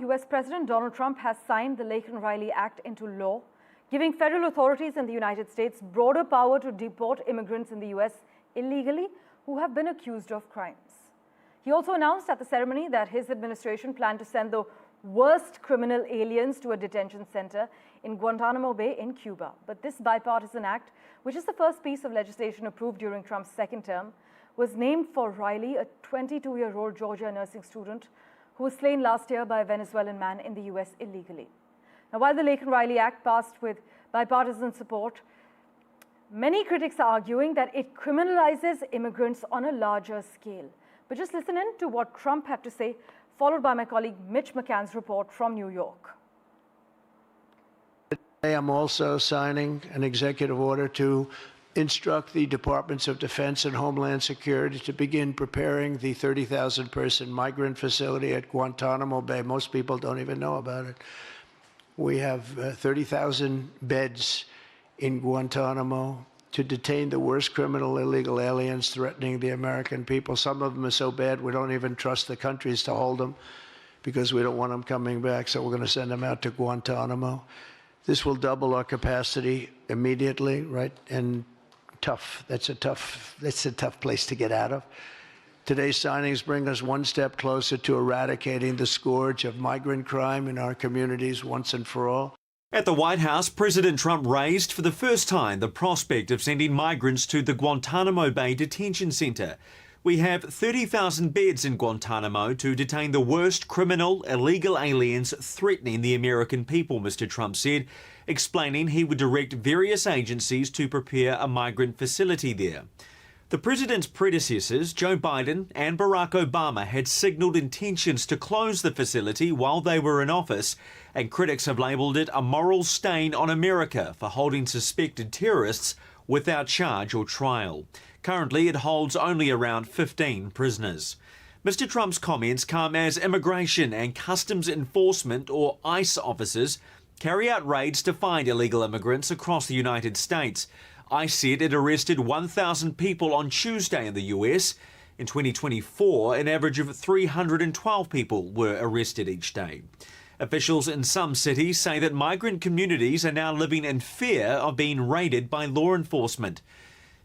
U.S. President Donald Trump has signed the Laken-Riley Act into law, giving federal authorities in the United States broader power to deport immigrants in the U.S. illegally who have been accused of crimes. He also announced at the ceremony that his administration planned to send the worst criminal aliens to a detention center in Guantanamo Bay in Cuba. But this bipartisan act, which is the first piece of legislation approved during Trump's second term, was named for Riley, a 22-year-old Georgia nursing student who was slain last year by a Venezuelan man in the U.S. illegally. Now, while the Laken-Riley Act passed with bipartisan support, many critics are arguing that it criminalizes immigrants on a larger scale. But just listen in to what Trump had to say, followed by my colleague Mitch McCann's report from New York. Today, I'm also signing an executive order to instruct the Departments of Defense and Homeland Security to begin preparing the 30,000-person migrant facility at Guantanamo Bay. Most people don't even know about it. We have 30,000 beds in Guantanamo to detain the worst criminal illegal aliens threatening the American people. Some of them are so bad we don't even trust the countries to hold them because we don't want them coming back, so we're going to send them out to Guantanamo. This will double our capacity immediately, right? And that's a tough place to get out of. Today's signings bring us one step closer to eradicating the scourge of migrant crime in our communities once and for all. At the White House, President Trump raised for the first time the prospect of sending migrants to the Guantanamo Bay detention center. We have 30,000 beds in Guantanamo to detain the worst criminal illegal aliens threatening the American people, Mr. Trump said, explaining he would direct various agencies to prepare a migrant facility there. The president's predecessors, Joe Biden and Barack Obama, had signalled intentions to close the facility while they were in office, and critics have labelled it a moral stain on America for holding suspected terrorists without charge or trial. Currently, it holds only around 15 prisoners. Mr. Trump's comments come as Immigration and Customs Enforcement, or ICE, officers carry out raids to find illegal immigrants across the United States. ICE said it arrested 1,000 people on Tuesday in the US. In 2024, an average of 312 people were arrested each day. Officials in some cities say that migrant communities are now living in fear of being raided by law enforcement.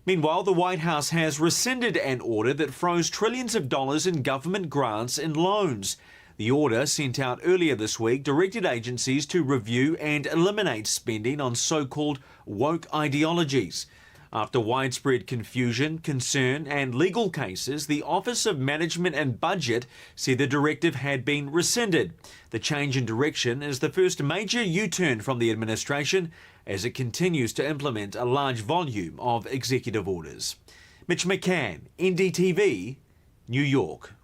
Meanwhile, the White House has rescinded an order that froze trillions of dollars in government grants and loans. The order, sent out earlier this week, directed agencies to review and eliminate spending on so-called woke ideologies. After widespread confusion, concern and legal cases, the Office of Management and Budget said the directive had been rescinded. The change in direction is the first major U-turn from the administration as it continues to implement a large volume of executive orders. Mitch McCann, NDTV, New York.